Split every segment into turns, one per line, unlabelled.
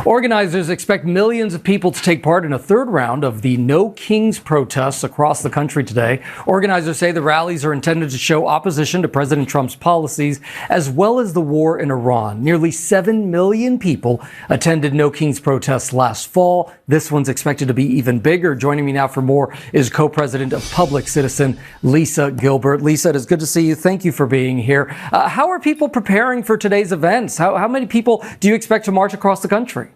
Organizers expect millions of people to take part in a third round of the No Kings protests across the country today. Organizers say the rallies are intended to show opposition to President Trump's policies, as well as the war in Iran. Nearly 7 million people attended No Kings protests last fall. This one's expected to be even bigger. Joining me now for more is co-president of Public Citizen, Lisa Gilbert. Lisa, it is good to see you. Thank you for being here. How are people preparing for today's events? How many people do you expect to march across the country?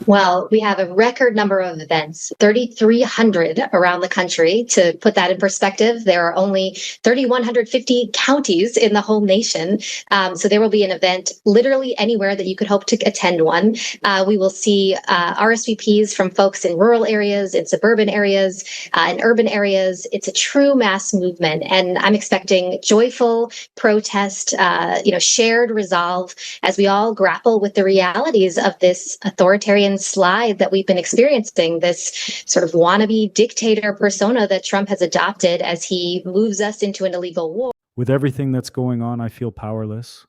Well, we have a record number of events, 3,300 around the country. To put that in perspective, there are only 3,150 counties in the whole nation. So there will be an event literally anywhere that you could hope to attend one. We will see RSVPs from folks in rural areas, in suburban areas, in urban areas. It's a true mass movement, and I'm expecting joyful protest, shared resolve as we all grapple with the realities of this authoritarian slide that we've been experiencing, this sort of wannabe dictator persona that Trump has adopted as he moves us into an illegal war.
With everything that's going on, I feel powerless.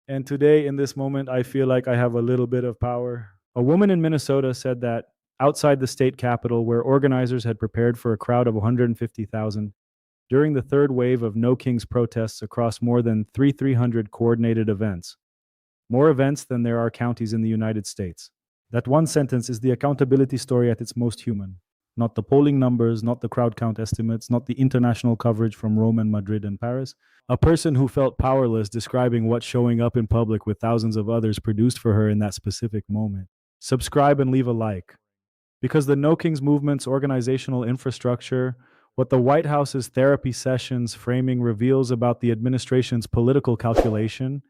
And today, in this moment, I feel like I have a little bit of power. A woman in Minnesota said that outside the state capitol, where organizers had prepared for a crowd of 150,000, during the third wave of No Kings protests across more than 3,300 coordinated events, more events than there are counties in the United States. That one sentence is the accountability story at its most human. Not the polling numbers, not the crowd count estimates, not the international coverage from Rome and Madrid and Paris. A person who felt powerless describing what showing up in public with thousands of others produced for her in that specific moment. Subscribe and leave a like. Because the No Kings movement's organizational infrastructure, what the White House's therapy sessions framing reveals about the administration's political calculation,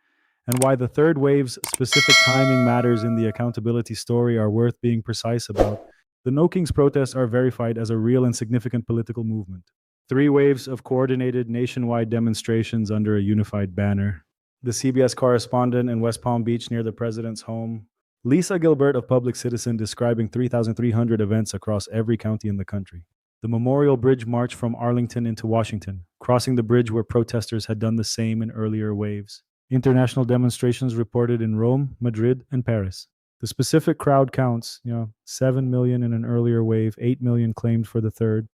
and why the third wave's specific timing matters in the accountability story are worth being precise about. The No Kings protests are verified as a real and significant political movement. 3 waves of coordinated nationwide demonstrations under a unified banner. The CBS correspondent in West Palm Beach near the president's home. Lisa Gilbert of Public Citizen describing 3,300 events across every county in the country. The Memorial Bridge March from Arlington into Washington, crossing the bridge where protesters had done the same in earlier waves. International demonstrations reported in Rome, Madrid, and Paris. The specific crowd counts, 7 million in an earlier wave, 8 million claimed for the third.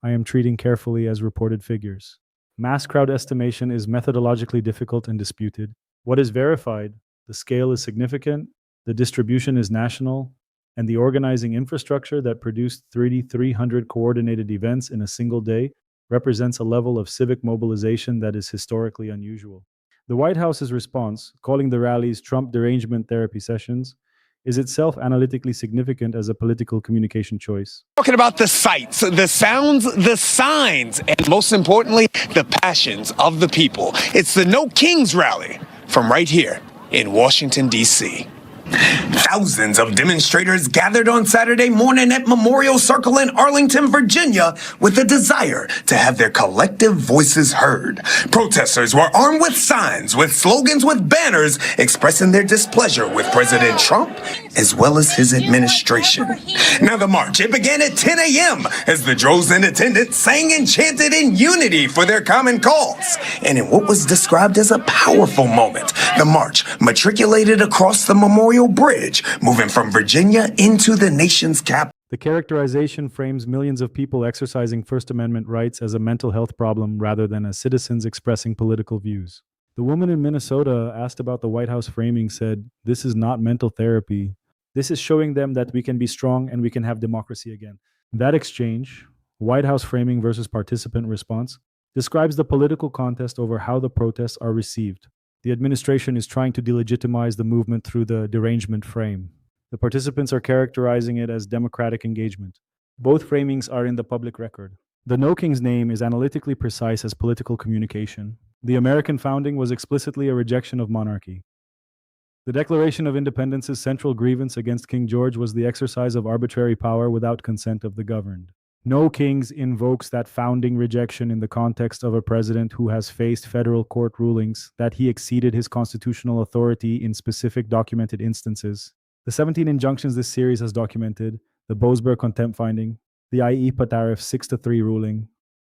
I am treating carefully as reported figures. Mass crowd estimation is methodologically difficult and disputed. What is verified? The scale is significant, the distribution is national, and the organizing infrastructure that produced 3,300 coordinated events in a single day represents a level of civic mobilization that is historically unusual. The White House's response, calling the rallies Trump derangement therapy sessions, is itself analytically significant as a political communication choice.
Talking about the sights, the sounds, the signs, and most importantly, the passions of the people. It's the No Kings rally from right here in Washington, D.C. Thousands of demonstrators gathered on Saturday morning at Memorial Circle in Arlington, Virginia, with a desire to have their collective voices heard. Protesters were armed with signs, with slogans, with banners expressing their displeasure with President Trump as well as his administration. Now the march, it began at 10 a.m. as the droves in attendance sang and chanted in unity for their common cause. And in what was described as a powerful moment, the march matriculated across the Memorial Bridge, moving from Virginia into the nation's capital.
The characterization frames millions of people exercising First Amendment rights as a mental health problem rather than as citizens expressing political views. The woman in Minnesota asked about the White House framing said, "This is not mental therapy. This is showing them that we can be strong and we can have democracy again." That exchange, White House framing versus participant response, describes the political contest over how the protests are received. The administration is trying to delegitimize the movement through the derangement frame. The participants are characterizing it as democratic engagement. Both framings are in the public record. The No Kings name is analytically precise as political communication. The American founding was explicitly a rejection of monarchy. The Declaration of Independence's central grievance against King George was the exercise of arbitrary power without consent of the governed. No Kings invokes that founding rejection in the context of a president who has faced federal court rulings that he exceeded his constitutional authority in specific documented instances. The 17 injunctions this series has documented, the Boasberg contempt finding, the IEPA tariff 6-3 ruling,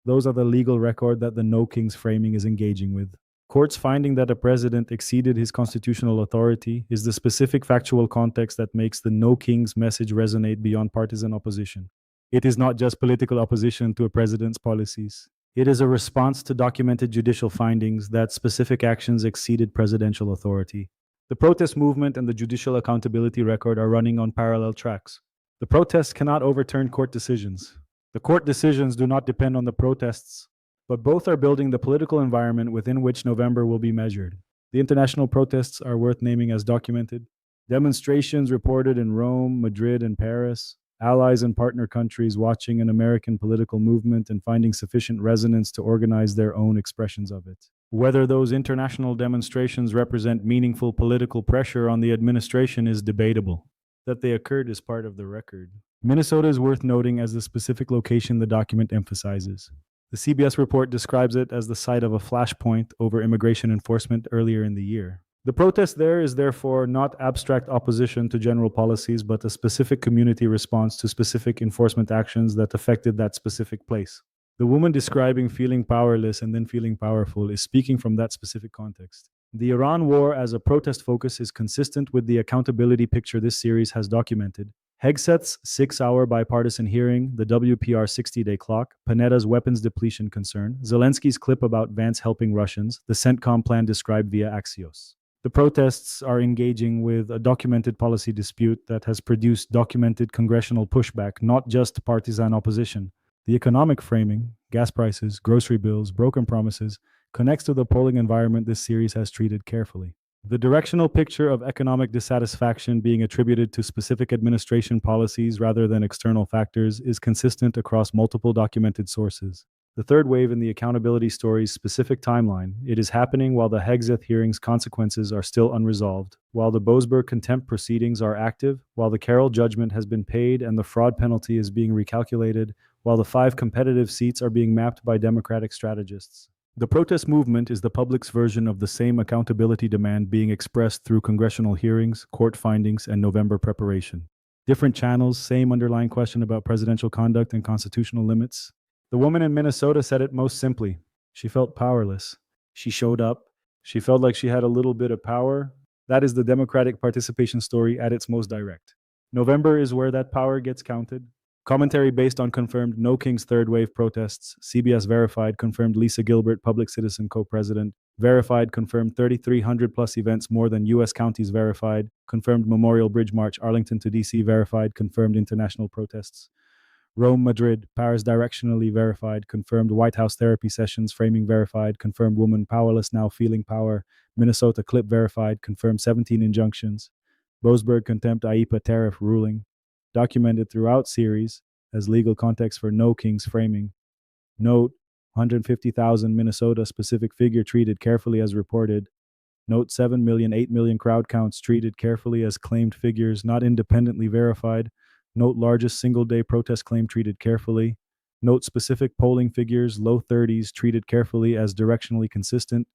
those are the legal record that the No Kings framing is engaging with. Courts finding that a president exceeded his constitutional authority is the specific factual context that makes the No Kings message resonate beyond partisan opposition. It is not just political opposition to a president's policies. It is a response to documented judicial findings that specific actions exceeded presidential authority. The protest movement and the judicial accountability record are running on parallel tracks. The protests cannot overturn court decisions. The court decisions do not depend on the protests, but both are building the political environment within which November will be measured. The international protests are worth naming as documented. Demonstrations reported in Rome, Madrid, and Paris. Allies and partner countries watching an American political movement and finding sufficient resonance to organize their own expressions of it. Whether those international demonstrations represent meaningful political pressure on the administration is debatable. That they occurred is part of the record. Minnesota is worth noting as the specific location the document emphasizes. The CBS report describes it as the site of a flashpoint over immigration enforcement earlier in the year. The protest there is therefore not abstract opposition to general policies, but a specific community response to specific enforcement actions that affected that specific place. The woman describing feeling powerless and then feeling powerful is speaking from that specific context. The Iran war as a protest focus is consistent with the accountability picture this series has documented. Hegseth's 6-hour bipartisan hearing, the WPR 60-day clock, Panetta's weapons depletion concern, Zelensky's clip about Vance helping Russians, the CENTCOM plan described via Axios. The protests are engaging with a documented policy dispute that has produced documented congressional pushback, not just partisan opposition. The economic framing, gas prices, grocery bills, broken promises, connects to the polling environment this series has treated carefully. The directional picture of economic dissatisfaction being attributed to specific administration policies rather than external factors is consistent across multiple documented sources. The third wave in the accountability story's specific timeline, it is happening while the Hegseth hearing's consequences are still unresolved, while the Boasberg contempt proceedings are active, while the Carroll judgment has been paid and the fraud penalty is being recalculated, while the 5 competitive seats are being mapped by Democratic strategists. The protest movement is the public's version of the same accountability demand being expressed through congressional hearings, court findings, and November preparation. Different channels, same underlying question about presidential conduct and constitutional limits. The woman in Minnesota said it most simply. She felt powerless. She showed up. She felt like she had a little bit of power. That is the Democratic participation story at its most direct. November is where that power gets counted. Commentary based on confirmed No Kings third wave protests. CBS verified confirmed Lisa Gilbert, public citizen co-president. Verified confirmed 3,300 plus events more than U.S. counties verified. Confirmed Memorial Bridge March, Arlington to D.C. verified. Confirmed international protests. Rome, Madrid, Paris directionally verified. Confirmed White House therapy sessions, framing verified. Confirmed woman powerless now feeling power. Minnesota clip verified. Confirmed 17 injunctions. Boasberg contempt IEPA tariff ruling. Documented throughout series as legal context for No Kings framing. Note, 150,000 Minnesota specific figure treated carefully as reported. Note 7 million, 8 million crowd counts treated carefully as claimed figures not independently verified. Note largest single day protest claim treated carefully. Note specific polling figures, low 30s treated carefully as directionally consistent.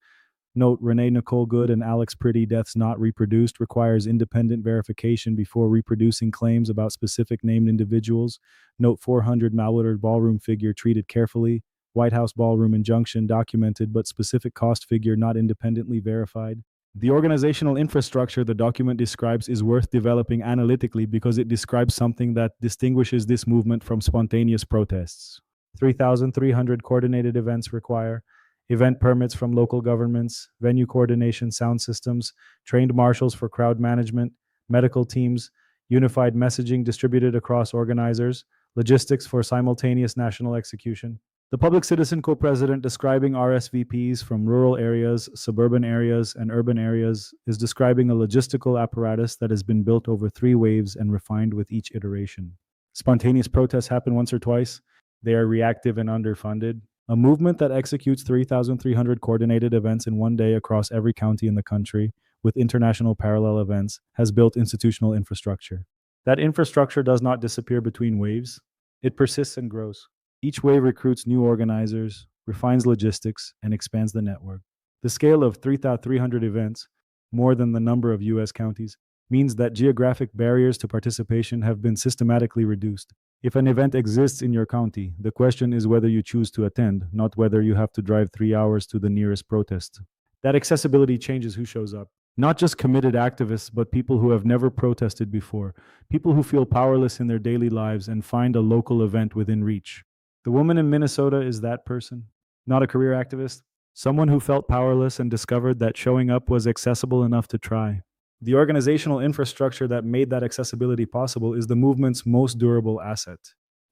Note Renee Nicole Good and Alex Pretty deaths not reproduced requires independent verification before reproducing claims about specific named individuals. Note 400 Malwater ballroom figure treated carefully. White House ballroom injunction documented but specific cost figure not independently verified. The organizational infrastructure the document describes is worth developing analytically because it describes something that distinguishes this movement from spontaneous protests. 3,300 coordinated events require event permits from local governments, venue coordination, sound systems, trained marshals for crowd management, medical teams, unified messaging distributed across organizers, logistics for simultaneous national execution. The public citizen co-president describing RSVPs from rural areas, suburban areas, and urban areas is describing a logistical apparatus that has been built over 3 waves and refined with each iteration. Spontaneous protests happen once or twice. They are reactive and underfunded. A movement that executes 3,300 coordinated events in one day across every county in the country with international parallel events has built institutional infrastructure. That infrastructure does not disappear between waves. It persists and grows. Each wave recruits new organizers, refines logistics, and expands the network. The scale of 3,300 events, more than the number of U.S. counties, means that geographic barriers to participation have been systematically reduced. If an event exists in your county, the question is whether you choose to attend, not whether you have to drive 3 hours to the nearest protest. That accessibility changes who shows up. Not just committed activists, but people who have never protested before, people who feel powerless in their daily lives and find a local event within reach. The woman in Minnesota is that person, not a career activist, someone who felt powerless and discovered that showing up was accessible enough to try. The organizational infrastructure that made that accessibility possible is the movement's most durable asset.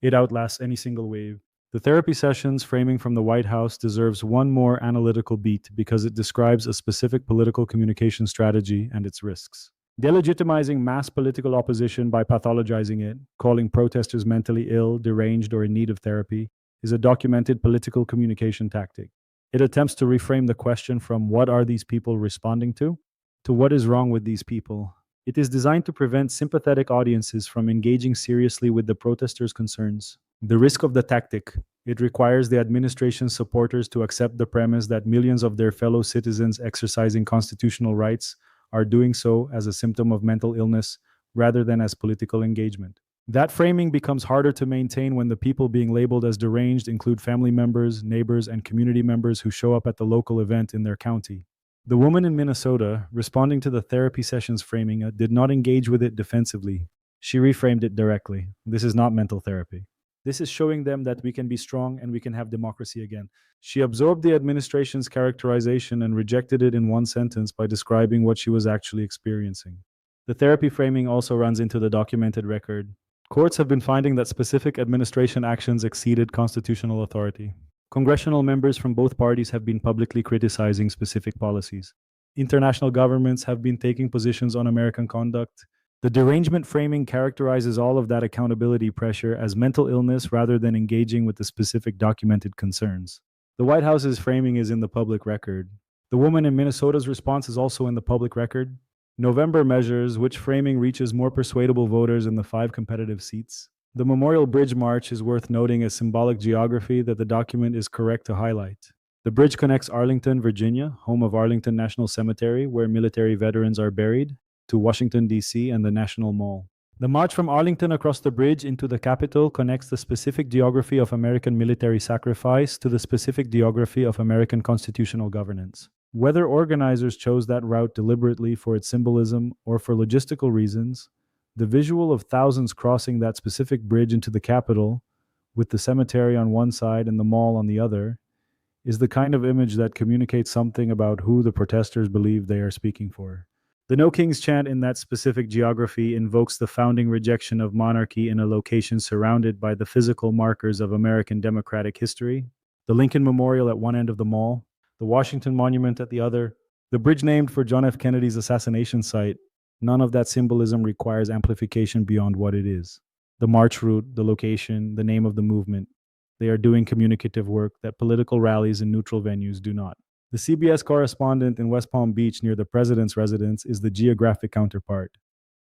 It outlasts any single wave. The therapy sessions framing from the White House deserves one more analytical beat because it describes a specific political communication strategy and its risks. Delegitimizing mass political opposition by pathologizing it, calling protesters mentally ill, deranged, or in need of therapy, is a documented political communication tactic. It attempts to reframe the question from what are these people responding to what is wrong with these people. It is designed to prevent sympathetic audiences from engaging seriously with the protesters' concerns. The risk of the tactic: it requires the administration's supporters to accept the premise that millions of their fellow citizens exercising constitutional rights are doing so as a symptom of mental illness rather than as political engagement. That framing becomes harder to maintain when the people being labeled as deranged include family members, neighbors, and community members who show up at the local event in their county. The woman in Minnesota, responding to the therapy session's framing, did not engage with it defensively. She reframed it directly. This is not mental therapy. This is showing them that we can be strong and we can have democracy again. She absorbed the administration's characterization and rejected it in one sentence by describing what she was actually experiencing. The therapy framing also runs into the documented record. Courts have been finding that specific administration actions exceeded constitutional authority. Congressional members from both parties have been publicly criticizing specific policies. International governments have been taking positions on American conduct. The derangement framing characterizes all of that accountability pressure as mental illness rather than engaging with the specific documented concerns. The White House's framing is in the public record. The woman in Minnesota's response is also in the public record. November measures which framing reaches more persuadable voters in the 5 competitive seats. The Memorial Bridge March is worth noting as symbolic geography that the document is correct to highlight. The bridge connects Arlington, Virginia, home of Arlington National Cemetery, where military veterans are buried, to Washington, D.C. and the National Mall. The march from Arlington across the bridge into the Capitol connects the specific geography of American military sacrifice to the specific geography of American constitutional governance. Whether organizers chose that route deliberately for its symbolism or for logistical reasons, the visual of thousands crossing that specific bridge into the Capitol, with the cemetery on one side and the mall on the other, is the kind of image that communicates something about who the protesters believe they are speaking for. The No Kings chant in that specific geography invokes the founding rejection of monarchy in a location surrounded by the physical markers of American democratic history, the Lincoln Memorial at one end of the mall, the Washington Monument at the other, the bridge named for John F. Kennedy's assassination site. None of that symbolism requires amplification beyond what it is. The march route, the location, the name of the movement, they are doing communicative work that political rallies in neutral venues do not. The CBS correspondent in West Palm Beach near the president's residence is the geographic counterpart.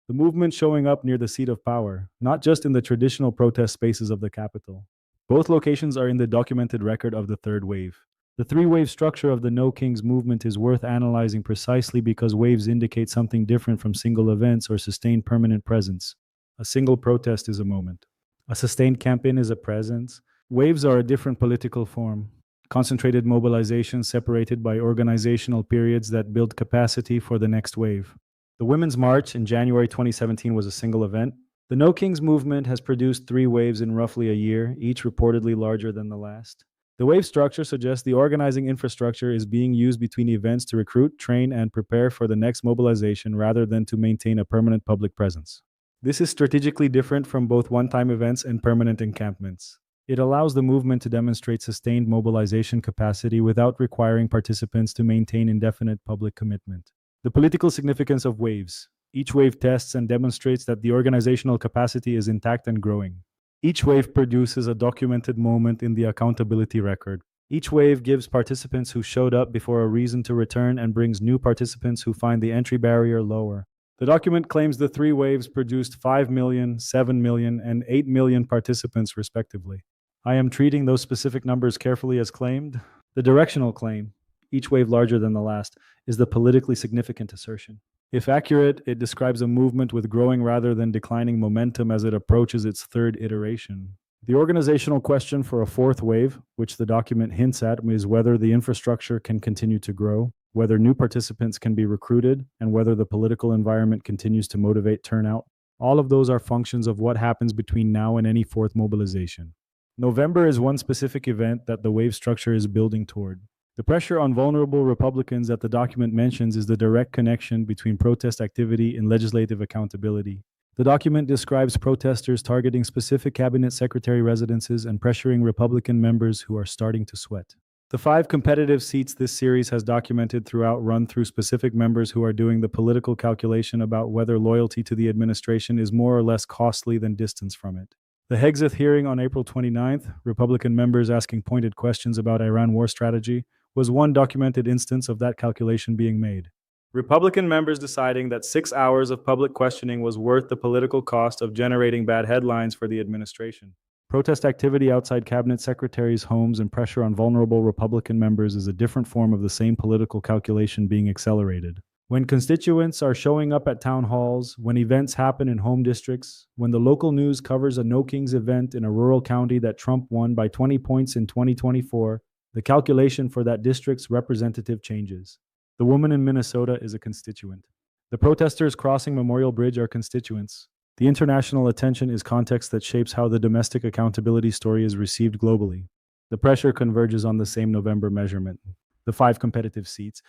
The movement showing up near the seat of power, not just in the traditional protest spaces of the Capitol. Both locations are in the documented record of the third wave. The 3-wave structure of the No Kings movement is worth analyzing precisely because waves indicate something different from single events or sustained permanent presence. A single protest is a moment. A sustained campaign is a presence. Waves are a different political form. Concentrated mobilization separated by organizational periods that build capacity for the next wave. The Women's March in January 2017 was a single event. The No Kings movement has produced 3 waves in roughly a year, each reportedly larger than the last. The wave structure suggests the organizing infrastructure is being used between events to recruit, train, and prepare for the next mobilization rather than to maintain a permanent public presence. This is strategically different from both one-time events and permanent encampments. It allows the movement to demonstrate sustained mobilization capacity without requiring participants to maintain indefinite public commitment. The political significance of waves. Each wave tests and demonstrates that the organizational capacity is intact and growing. Each wave produces a documented moment in the accountability record. Each wave gives participants who showed up before a reason to return and brings new participants who find the entry barrier lower. The document claims the 3 waves produced 5 million, 7 million, and 8 million participants respectively. I am treating those specific numbers carefully as claimed. The directional claim, each wave larger than the last, is the politically significant assertion. If accurate, it describes a movement with growing rather than declining momentum as it approaches its 3rd iteration. The organizational question for a 4th wave, which the document hints at, is whether the infrastructure can continue to grow. whether new participants can be recruited, and whether the political environment continues to motivate turnout. All of those are functions of what happens between now and any fourth mobilization. November is one specific event that the wave structure is building toward. The pressure on vulnerable Republicans that the document mentions is the direct connection between protest activity and legislative accountability. The document describes protesters targeting specific cabinet secretary residences and pressuring Republican members who are starting to sweat. The 5 competitive seats this series has documented throughout run through specific members who are doing the political calculation about whether loyalty to the administration is more or less costly than distance from it. The Hexeth hearing on April 29th, Republican members asking pointed questions about Iran war strategy, was one documented instance of that calculation being made. Republican members deciding that 6 hours of public questioning was worth the political cost of generating bad headlines for the administration. Protest activity outside cabinet secretaries' homes and pressure on vulnerable Republican members is a different form of the same political calculation being accelerated. When constituents are showing up at town halls, when events happen in home districts, when the local news covers a No Kings event in a rural county that Trump won by 20 points in 2024, the calculation for that district's representative changes. The woman in Minnesota is a constituent. The protesters crossing Memorial Bridge are constituents. The international attention is context that shapes how the domestic accountability story is received globally. The pressure converges on the same November measurement. The 5 competitive seats,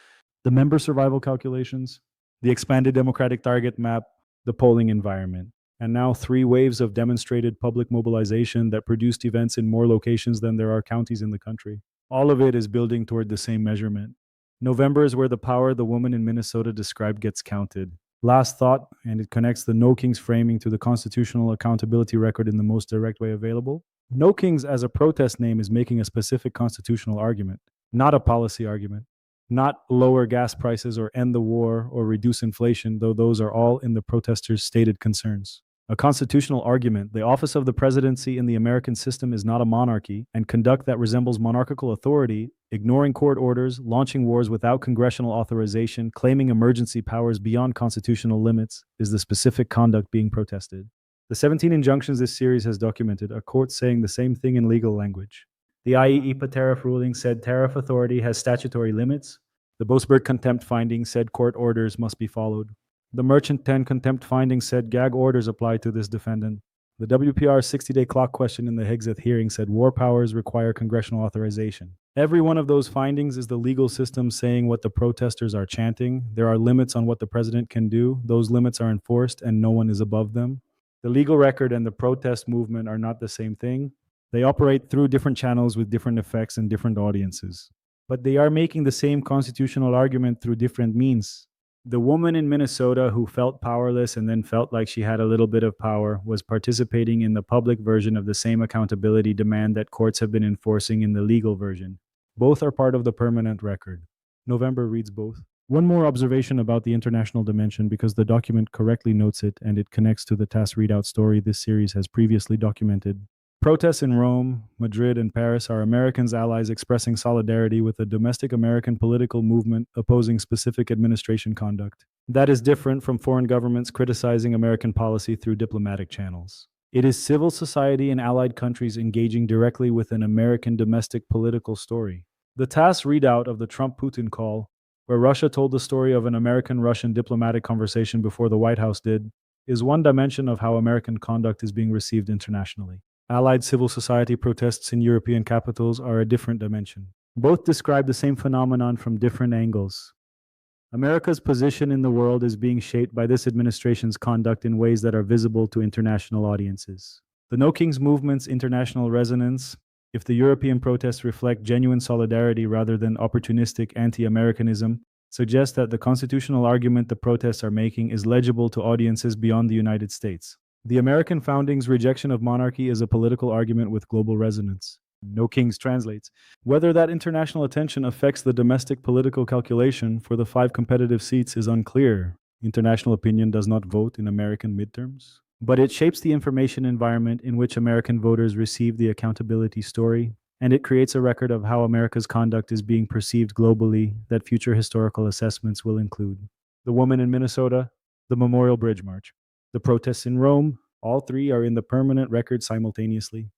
the member survival calculations, the expanded democratic target map, the polling environment, and now 3 waves of demonstrated public mobilization that produced events in more locations than there are counties in the country. All of it is building toward the same measurement. November is where the power the woman in Minnesota described gets counted. Last thought, and it connects the No Kings framing to the constitutional accountability record in the most direct way available. No Kings as a protest name is making a specific constitutional argument, not a policy argument. Not lower gas prices or end the war or reduce inflation, though those are all in the protesters' stated concerns. A constitutional argument, the office of the presidency in the American system is not a monarchy, and conduct that resembles monarchical authority, ignoring court orders, launching wars without congressional authorization, claiming emergency powers beyond constitutional limits, is the specific conduct being protested. The 17 injunctions this series has documented are courts saying the same thing in legal language. The IEEPA tariff ruling said tariff authority has statutory limits. The Boasberg contempt finding said court orders must be followed. The Merchant 10 contempt finding said gag orders apply to this defendant. The WPR 60-day clock question in the Hexeth hearing said war powers require congressional authorization. Every one of those findings is the legal system saying what the protesters are chanting. There are limits on what the president can do. Those limits are enforced and no one is above them. The legal record and the protest movement are not the same thing. They operate through different channels with different effects and different audiences. But they are making the same constitutional argument through different means. The woman in Minnesota who felt powerless and then felt like she had a little bit of power was participating in the public version of the same accountability demand that courts have been enforcing in the legal version. Both are part of the permanent record. November reads both. One more observation about the international dimension, because the document correctly notes it and it connects to the TASS readout story this series has previously documented. Protests in Rome, Madrid, and Paris are Americans' allies expressing solidarity with a domestic American political movement opposing specific administration conduct. That is different from foreign governments criticizing American policy through diplomatic channels. It is civil society in allied countries engaging directly with an American domestic political story. The TASS readout of the Trump-Putin call, where Russia told the story of an American-Russian diplomatic conversation before the White House did, is one dimension of how American conduct is being received internationally. Allied civil society protests in European capitals are a different dimension. Both describe the same phenomenon from different angles. America's position in the world is being shaped by this administration's conduct in ways that are visible to international audiences. The No Kings movement's international resonance, if the European protests reflect genuine solidarity rather than opportunistic anti-Americanism, suggests that the constitutional argument the protests are making is legible to audiences beyond the United States. The American founding's rejection of monarchy is a political argument with global resonance. No Kings translates. Whether that international attention affects the domestic political calculation for the 5 competitive seats is unclear. International opinion does not vote in American midterms. But it shapes the information environment in which American voters receive the accountability story, and it creates a record of how America's conduct is being perceived globally that future historical assessments will include. The woman in Minnesota, the Memorial Bridge March. The protests in Rome, all 3 are in the permanent record simultaneously.